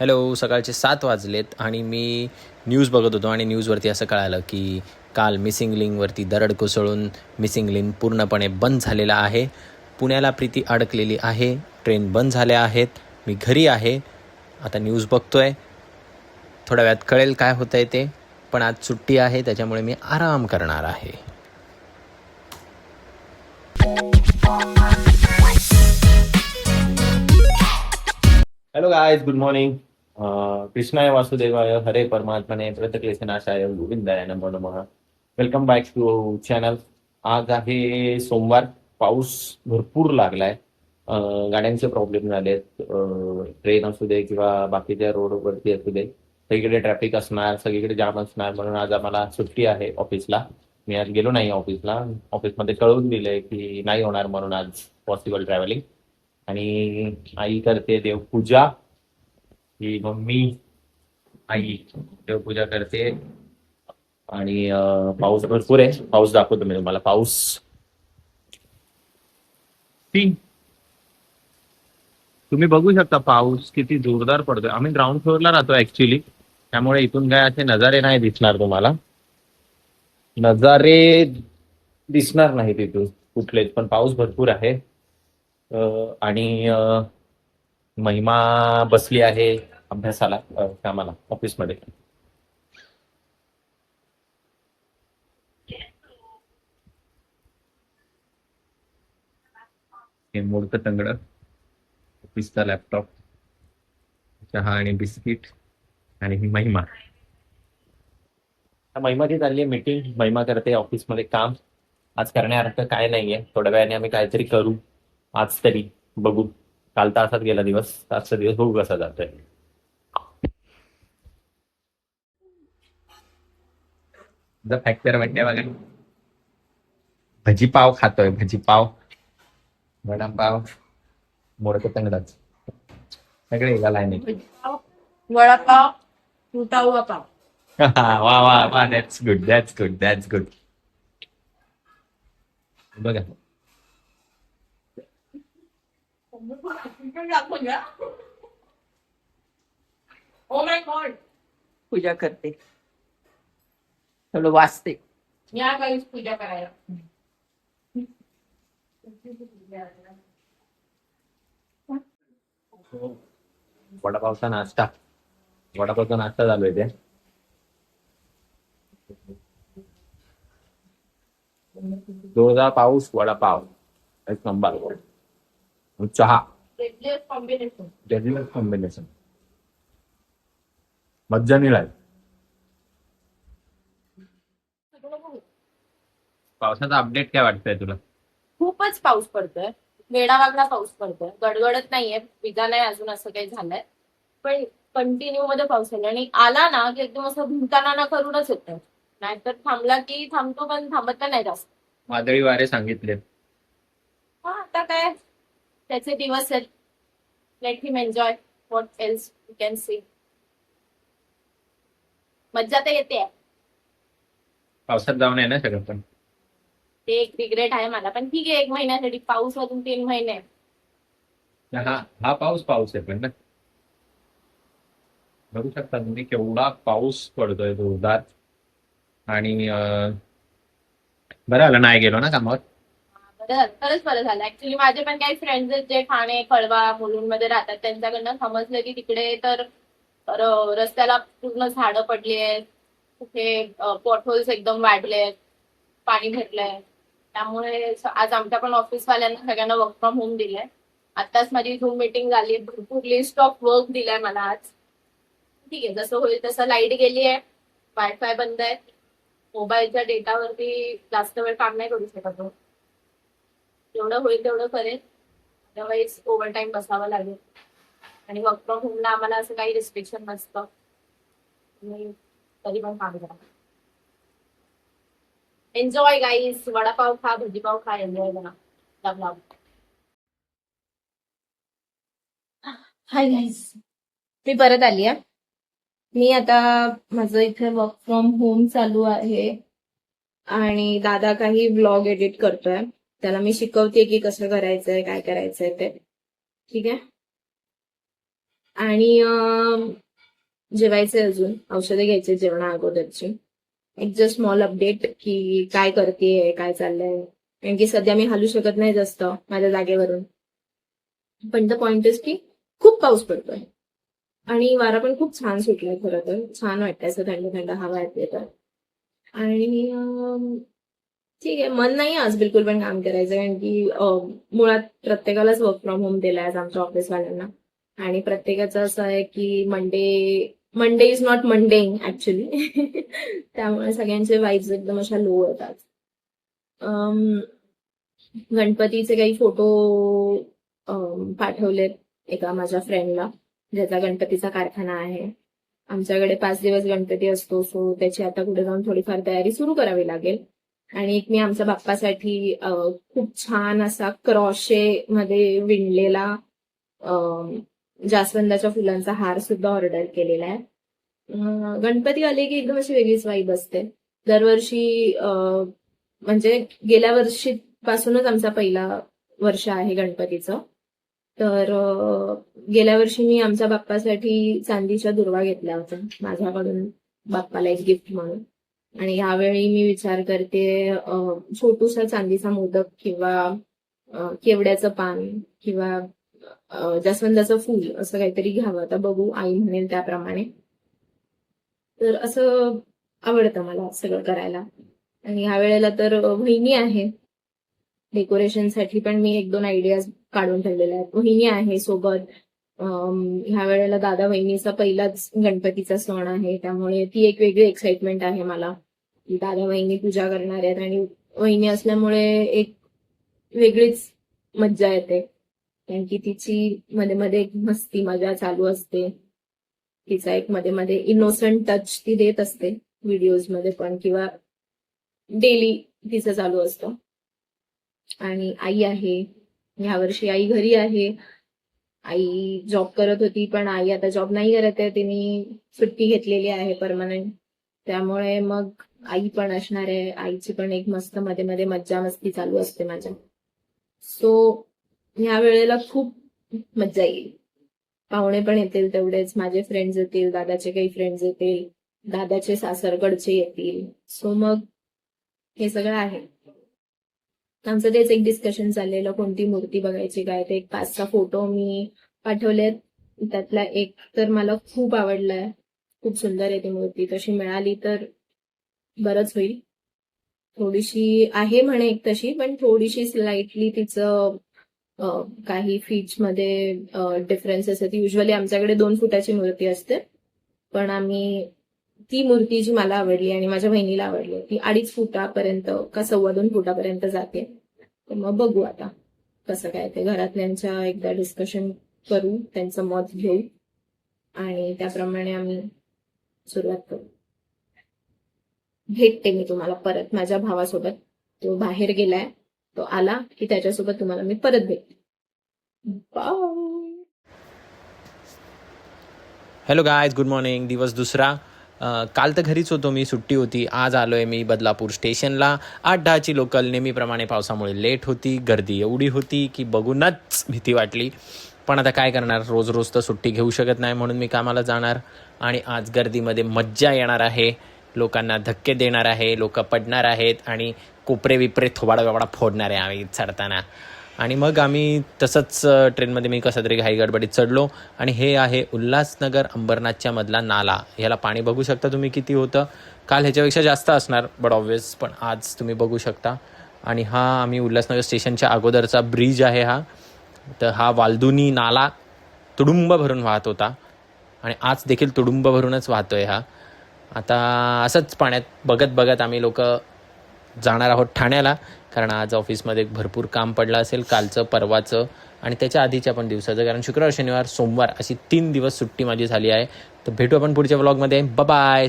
Hello, सकाळचे 7 वाजलेत आणि मी न्यूज बघत होतो आणि न्यूजवरती असं कळालं की काल मिसिंग लिंकवरती दरड कोसळून मिसिंग लिंक पूर्णपणे बंद झालेला आहे. पुण्याला प्रीती अडकलेली आहे. ट्रेन बंद झाल्या आहेत. मी घरी आहे. आता न्यूज बघतोय. थोड्या वेळात कळेल काय होतं आहे ते. पण आज सुट्टी आहे, त्याच्यामुळे मी आराम करणार आहे. Hello guys, good morning. कृष्णाय वासुदेवाय हरे परमात्मने प्रत्यक्लेशनाशाय गोविंदाय नमो नमः. Welcome back to channel. आज आहे सोमवार. पाऊस भरपूर लागलाय. गाड्यांचे प्रॉब्लेम झालेत. ट्रेन असू दे किंवा बाकीच्या रोडवरती असू दे, सगळीकडे ट्रॅफिक असणार, सगळीकडे जाम असणार. म्हणून आज आम्हाला सुट्टी आहे ऑफिसला. मी आज गेलो नाही ऑफिसला. ऑफिसमध्ये कळवून दिलंय की नाही होणार म्हणून आज पॉसिबल ट्रॅव्हलिंग. आणि आई करते देवपूजा. ही मम्मी आई देवपूजा करते. आणि पाऊस भरपूर आहे. पाऊस दाखवतो मी तुम्हाला. पाऊस तुम्ही बघू शकता पाऊस किती जोरदार पडतोय. आम्ही ग्राउंड फ्लोअरला राहतो ऍक्च्युली, त्यामुळे इथून काय असे नजारे नाही दिसणार तुम्हाला. नजारे दिसणार नाही तिथून कुठलेच, पण पाऊस भरपूर आहे. आणि महिमा बसली आहे अभ्यासाला, कामाला ऑफिसमध्ये. हे मोडतं तंगड, ऑफिसचा लॅपटॉप, चहा आणि बिस्किट. आणि ही महिमा. महिमाची चालली आहे मीटिंग. महिमा करते ऑफिसमध्ये काम. आज करण्यासारखं काय नाहीये. थोड्या वेळाने आम्ही काहीतरी करू. आज तरी बघू. काल तर असाच गेला दिवस. आजचा दिवस बघू कसा जातोय. फॅक्टर वाटते बघा. भजीपाव खातोय. भजीपाव, वडापाव, मोडकं तंगडाच सगळे एका लाईनीत. वडापाव, तुटावा पाव. वा वा वा, that's good, that's good, that's good. बघा, ओ माय गॉड. पूजा करते, थोडं वाचते. या काही पूजा करायला. वडापावचा नाश्ता. वडापावचा नाश्ता चालू आहे ते. जोरदार पाऊस, वडापाव, एक नंबर. चहा, कॉम्बिनेशन. Deadly combination. मज्जा निळाय. पावसाचा अपडेट काय वाटतंय तुला? खूपच पाऊस पडतोय. वेडावागडा पाऊस पडतोय. गडगडत नाहीये, विजा नाही अजून असं काही झालंय. पण कंटिन्यू मध्ये पाऊस आला आणि आला ना की एकदम असं भुंकाना ना करूनच येतोय. नाहीतर थांबला की थांबतो, पण थांबत पण नाही जास्त. वादळी वारे सांगितले. हा, आता काय त्याचे दिवस आहेत. Let him enjoy. What else you can see. मज्जा तर येते. पावसात जाऊन आहे ना सगळं, पण ते एक रिग्रेट आहे मला. पण ठीक आहे, 1 महिन्यासाठी. पाऊस अजून 3 महिने. हा हा पाऊस पाऊस आहे पण ना. बघू शकता तुम्ही केवढा पाऊस पडतोय जोरदार. आणि बरं आलं नाही गेलो ना कामावर. बरं, खरंच बरं झालं. ऍक्च्युली माझे पण काही फ्रेंड्स आहेत जे ठाणे, कळवा, मुलुंडमध्ये राहतात. त्यांच्याकडनं समजलं की तिकडे तर रस्त्याला पूर्ण झाडं पडली आहेत. कुठे पॉटहोल्स एकदम वाढले, पाणी भरलंय. त्यामुळे आज आमच्या पण ऑफिसवाल्यांना सगळ्यांना वर्क फ्रॉम होम दिलंय. आताच माझी झूम मीटिंग झाली. भरपूर लिस्ट ऑफ वर्क दिलाय मला आज. ठीक आहे, जसं होईल तसं. लाईट गेली आहे, वायफाय बंद आहे. मोबाईलच्या डेटावरती जास्त वेळ काम नाही करू शकत. जेवढं होईल तेवढं करेल. अदरवाईज ओव्हर टाईम बसावं लागेल. आणि वर्क फ्रॉम होमला आम्हाला असं काही रिस्ट्रिक्शन नसतं. तुम्ही तरी पण काम करा. Enjoy guys. वडापाव खा, भजीपाव खा, एन्जॉय करा. लव लव. हाय गाईज, मी परत आली आहे. मी आता माझं इथे वर्क फ्रॉम होम चालू आहे आणि दादा काही व्लॉग एडिट करतोय. त्याला मी शिकवते की कसं करायचंय, काय करायचंय ते. ठीक आहे. आणि जेवायचे अजून, औषधे घ्यायचे जेवणा अगोदरची. एक जस्ट स्मॉल अपडेट की काय करतेय, काय चाललंय. कारण की सध्या मी हलू शकत नाही जास्त माझ्या जागेवरून. पण द पॉइंट इज की खूप पाऊस पडतोय आणि वारा पण खूप छान सुटलाय. खरं तर छान वाटतंय, असं थंड थंड हवा येते तर. आणि ठीक आहे, मन नाही आज बिलकुल पण काम करायचं. कारण की मुळात प्रत्येकालाच वर्क फ्रॉम होम दिलाय आज आमच्या ऑफिसवाल्यांना. आणि प्रत्येकाचं असं आहे की Monday is not Monday actually. त्यामुळे सगळ्यांचे वाईब्स एकदम अशा लो येतात. गणपतीचे काही फोटो पाठवलेत एका माझ्या फ्रेंडला, ज्याचा गणपतीचा कारखाना आहे. आमच्याकडे 5 दिवस गणपती असतो, सो त्याची आता पुढे जाऊन थोडीफार तयारी सुरू करावी लागेल. आणि एक मी आमच्या बाप्पासाठी खूप छान असा क्रॉशे मध्ये विणलेला जास्वंदाच्या फुलांचा हार सुद्धा ऑर्डर केलेला आहे. गणपती आले की एकदम अशी वेगळीच वाईब असते. दरवर्षी म्हणजे गेल्या वर्षीपासूनच आमचा पहिला वर्ष आहे गणपतीचं. तर गेल्या वर्षी मी आमच्या बाप्पासाठी चांदीच्या दुर्वा घेतल्या होत्या माझ्याकडून बाप्पाला एक गिफ्ट म्हणून. आणि यावेळी मी विचार करते छोटूसा चांदीचा मोदक किंवा केवड्याचं पान किंवा जास्वंदाचं फूल असं काहीतरी घ्यावं. आता बघू, आई म्हणेल त्याप्रमाणे. तर असं आवडतं मला सगळं करायला. आणि ह्या वेळेला तर वहिनी आहे डेकोरेशनसाठी, पण मी 1-2 आयडियाज काढून ठेवलेल्या आहेत. वहिनी आहे सोबत. ह्या वेळेला दादा वहिनीचा पहिलाच गणपतीचा सण आहे, त्यामुळे ती एक वेगळी एक्साइटमेंट आहे मला की दादा वहिनी पूजा करणार आहेत. आणि वहिनी असल्यामुळे एक वेगळीच मज्जा येते, कारण की तिची मध्ये मध्ये एक मस्ती मजा चालू असते. तिचा एक मध्ये मध्ये इनोसंट टच ती देत असते व्हिडिओज मध्ये पण, किंवा डेली तिचं चालू असतं. आणि आई आहे, यावर्षी आई घरी आहे. आई जॉब करत होती, पण आई आता जॉब नाही करत आहे, तिने सुट्टी घेतलेली आहे परमनंट. त्यामुळे मग आई पण असणार आहे. आईची पण एक मस्त मध्ये मध्ये मज्जा मस्ती चालू असते माझ्या. सो ह्या वेळेला खूप मज्जा येईल. पाहुणे पण येतील तेवढेच, माझे फ्रेंड्स येतील, दादाचे काही फ्रेंड्स येतील, दादाचे सासरकडचे येतील. सो मग हे सगळं आहे. आमचं तेच एक डिस्कशन चाललेलं, कोणती मूर्ती बघायची काय. ते एक 5-6 फोटो मी पाठवलेत, त्यातला एक तर मला खूप आवडलाय. खूप सुंदर आहे ती मूर्ती. तशी मिळाली तर बरंच होईल. थोडीशी आहे म्हणे एक तशी, पण थोडीशी स्लाइटली तिचं काही फीट्स मध्ये डिफरन्सेस आहेत. युजली आमच्याकडे 2 फुटाची मूर्ती असते, पण आम्ही ती मूर्ती जी मला आवडली आणि माझ्या बहिणीला आवडली ती 2.5 फुटापर्यंत का 2.25 फुटापर्यंत जाते. तर मग बघू आता कसं काय ते. घरातल्यांच्या एकदा डिस्कशन करू, त्यांचं मत घेऊ आणि त्याप्रमाणे आम्ही सुरुवात करू. भेटते मी तुम्हाला परत माझ्या भावासोबत. तो बाहेर गेलाय, तो आला की त्याच्यासोबत तुम्हाला मी परत भेटते. Bye. Hello guys, good morning. दिवस दुसरा. काल तर घरीच होतो मी, सुट्टी होती. आज आलो आहे मी बदलापूर स्टेशनला. 8-10ची लोकल. नेहमीप्रमाणे पावसामुळे लेट होती. गर्दी एवढी होती की बघूनच भीती वाटली. पण आता काय करणार, रोज रोज तर सुट्टी घेऊ शकत नाही, म्हणून मी कामाला जाणार. आणि आज गर्दीमध्ये मज्जा येणार आहे, लोकांना धक्के देणार आहे, लोक पडणार आहेत आणि कोपरे विपरे थोबाडा फोडणार आहे आम्ही चढताना. आणि मग आम्ही तसंच ट्रेनमध्ये मी कसा तरी घाई गडबडीत चढलो. आणि हे आहे उल्हासनगर अंबरनाथच्या मधला नाला. ह्याला पाणी बघू शकता तुम्ही किती होतं. काल ह्याच्यापेक्षा जास्त असणार बट ऑब्वियस, पण आज तुम्ही बघू शकता. आणि हा आम्ही उल्हासनगर स्टेशनच्या अगोदरचा ब्रिज आहे हा. तर हा वालदुनी नाला तुडुंब भरून वाहत होता आणि आज देखील तुडुंब भरूनच वाहतोय हा. आता असंच पाण्यात बघत बघत आम्ही लोक जाणार आहोत ठाण्याला, कारण आज ऑफिसमध्ये भरपूर काम पडलं असेल, कालचं, परवाचं आणि त्याच्या आधीच्या पण दिवसाचं. कारण शुक्रवार, शनिवार, सोमवार अशी 3 दिवस सुट्टी माझी झाली आहे. तर भेटू आपण पुढच्या व्लॉगमध्ये. बाय.